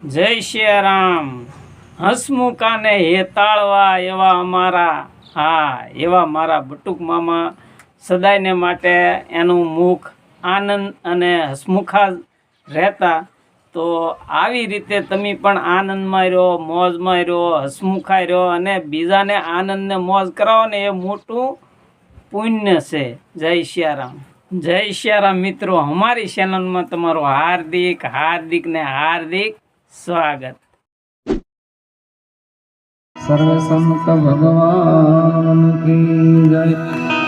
જય શ્રી રામ. હસમુખાને હેતાળવા એવા એવા મારા બટુક મામા સદાયને માટે એનું મુખ આનંદ અને હસમુખા રહેતા. તો આવી રીતે તમે પણ આનંદમાં રહ્યો, મોજમાં રહ્યો, હસમુખા રહ્યો અને બીજાને આનંદને મોજ કરાવો ને એ મોટું પુણ્ય છે. જય શ્રી રામ. જય શ્રી રામ મિત્રો, અમારી ચેનલમાં તમારું હાર્દિક स्वागत। सर्व संत भगवान की जय।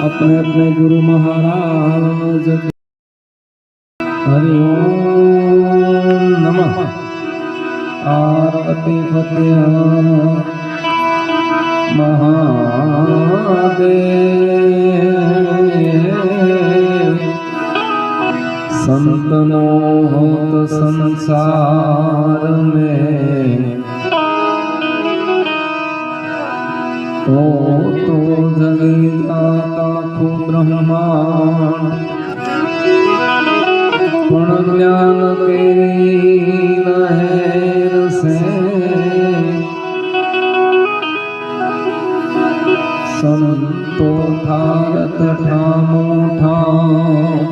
अपने अपने गुरु महाराज की हरि ओम नमः। आरती पते महादेव। संतनो होत संसार में तो जगीता को ब्रह्मांड पण ज्ञान के लहर से संतो भारत ठामो ठाम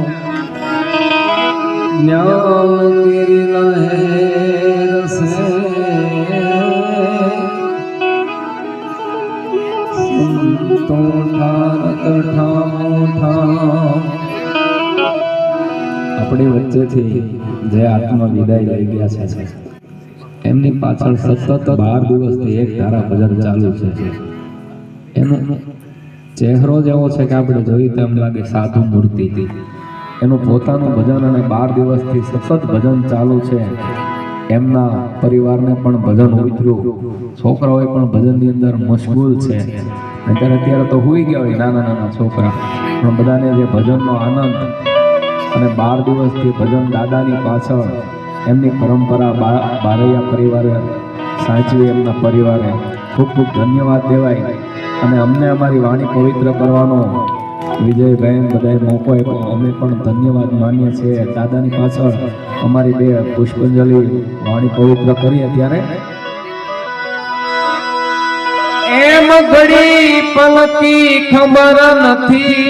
ज्ञान की लहर से संतो ठारत ठामो ठाम। अपनी वच्चेथी जे आत्मा विदाय लई गया छे एमनी पाछळ सतत 12 દિવસથી એક ધારા ભજન ચાલુ છે। એનો ચહેરો જેવો છે કે આપણે જોઈ તેમ લાગે સાધુ મૂર્તિ હતી। એનું પોતાનું ભજન અને 12 દિવસથી સતત ભજન ચાલુ છે। એમના પરિવારને પણ ભજન ઉતર્યું, છોકરાઓ પણ ભજનની અંદર મશગુલ છે। અત્યારે તો હોઈ ગયા હોય નાના છોકરા, પણ બધાને જે ભજનનો આનંદ અને 12 દિવસથી ભજન દાદાની પાછળ એમની પરંપરા બારૈયા પરિવારે સાચવી, એમના પરિવારે ખૂબ ખૂબ ધન્યવાદ દેવાય। અને અમને અમારી વાણી પવિત્ર કરવાનો વિજયભાઈ બધાએ મોકો આપ્યો, અમે પણ ધન્યવાદ માનીએ છીએ। દાદાની પાછળ અમારી 2 પુષ્પાંજલિ વાણી પવિત્ર કરીએ ત્યારે એમ ઘડી પલકી ખબર નથી,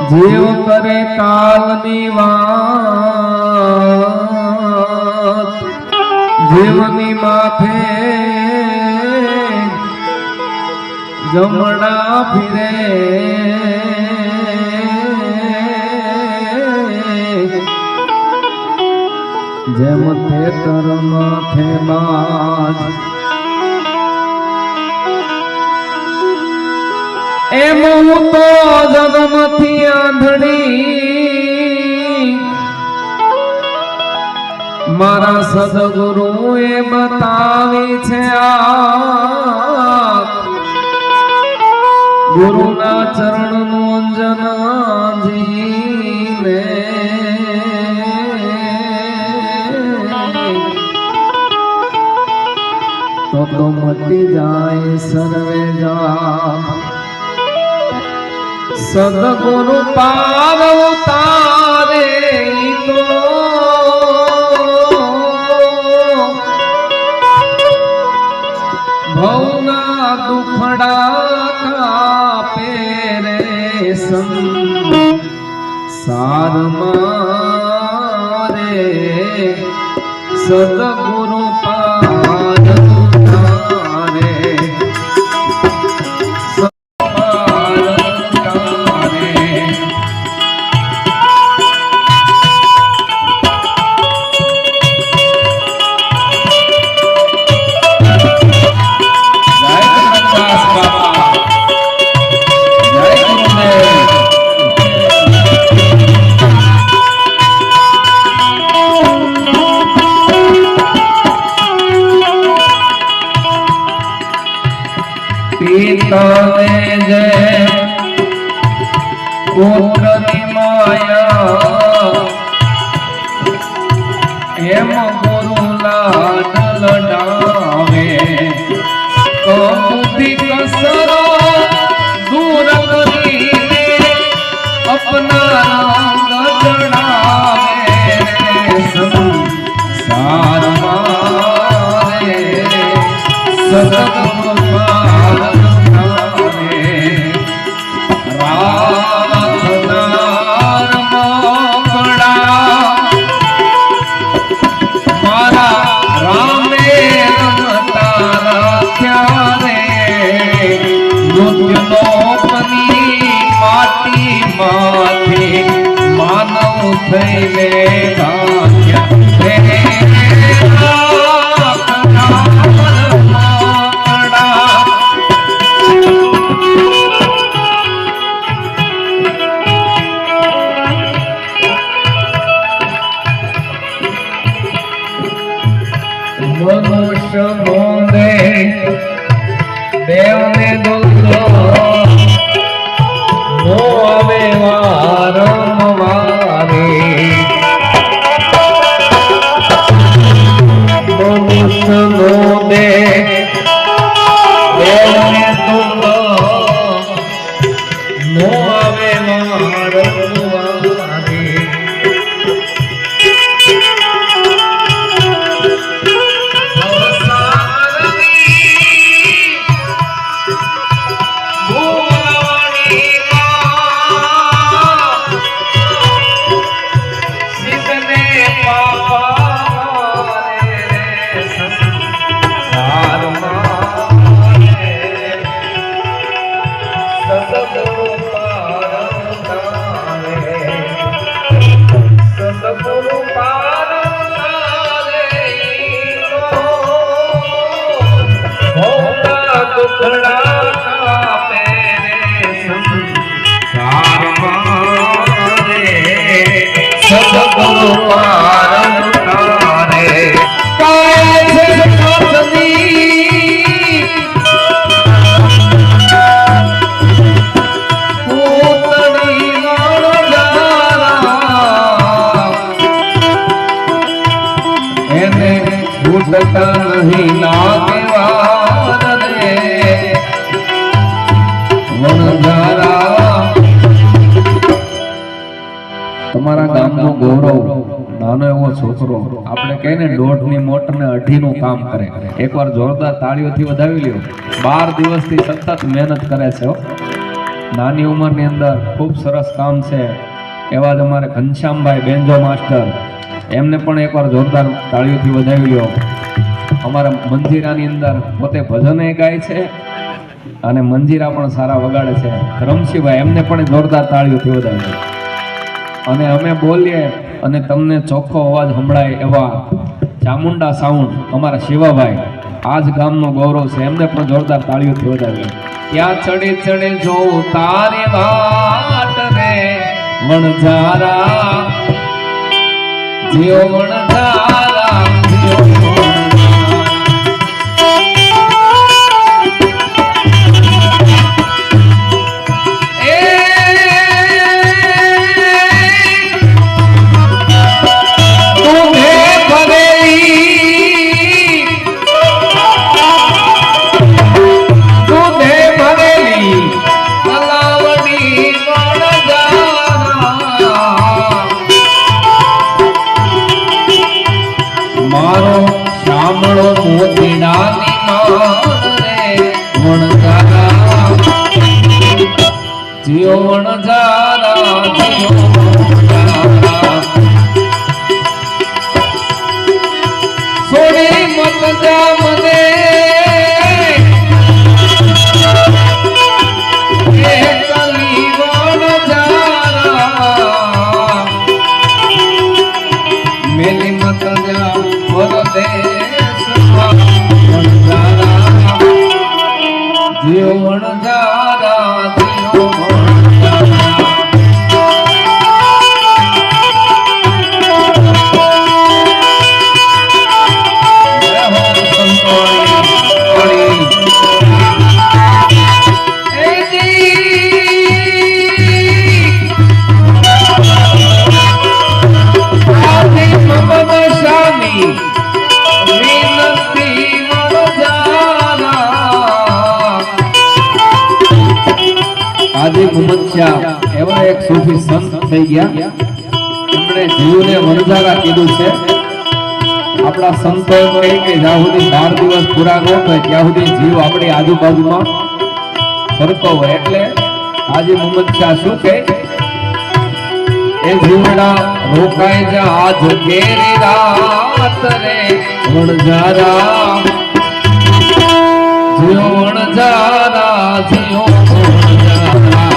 જીવ કરે કાલની વાત, જીવની માથે જમણા ફિરે જેમ ખેતર માથે બાજ, એમ હું તો જગમથી આંધળી મારા સદગુરુએ બતાવી છે આ ગુરુના ચરણનું અંજન જીને તો મટી જાય સર્વે જામ। સદગુરુ પાર ઉતારે તો ભવના દુખડા કાપે રે સંસારમાં રે સદગુરુ પાર ઉતારે થઈને ભાગ્યા રે મનુષ્ય મોને દેવને દુઃખો નો આવે વારંવારે મનુષ્ય મોને દેવને દુઃખો નો આવે વારંવારે નહીં લાગે વાર રે વણઝારા તમારા ગામનો ગૌરવ નાનો એવો છોકરો આપણે કહીએ ને 1.5 મોટર ને 2.5 નું કામ કરે એકવાર જોરદાર તાળીઓથી વધાવી લ્યો 12 દિવસથી સતત મહેનત કરે છે નાની ઉંમરની અંદર ખૂબ સરસ કામ છે એવા જ અમારે ઘનશ્યામભાઈ બેન્જો માસ્ટર એમને પણ એકવાર જોરદાર તાળીઓથી વધાવી લ્યો અમારા મંજીરાની અંદર પોતે ભજન ગાય છે અને મંજીરા પણ સારા વગાડે છે રમશીભાઈ એમને પણ જોરદાર તાળીઓથી વધાવી અને અમે બોલીએ અને તમને ચોખ્ખો અવાજ સંભળાય એવા ચામુંડા સાઉન્ડ અમારા શિવાભાઈ આજ ગામનો ગૌરવ છે એમને પણ જોરદાર તાળીઓથી વધાવી ત્યાં ચડી ચડી જોઉં તારી વાટ રે વણઝારા જીઓ વણઝારા જીઓ જીઓ વણઝારા જીઓ વણઝારા સોડી મત જા મને એ કલી વણઝારા મેલી મત જા પરદેશમાં વણઝારા જીઓ વણઝારા જીઓ એવા એક સૂફી સંત થઈ ગયા એમણે જીવને વણઝારા કીધું છે આપણા સંતો એમ કહે કે જ્યાં સુધી 12 દિવસ પૂરા ન થાય ત્યાં સુધી જીવ આપણી આજુબાજુમાં ફરતો હોય એટલે આજે મોહમ્મદ શાહ શું કહે એ જીવડા રોકાય જા આજ કેરી રાત રે વણઝારા જીઓ વણઝારા જીઓ વણઝારા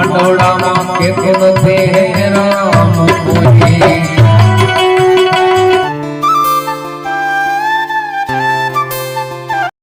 માંડવડામાં કેતો નથી હે રામ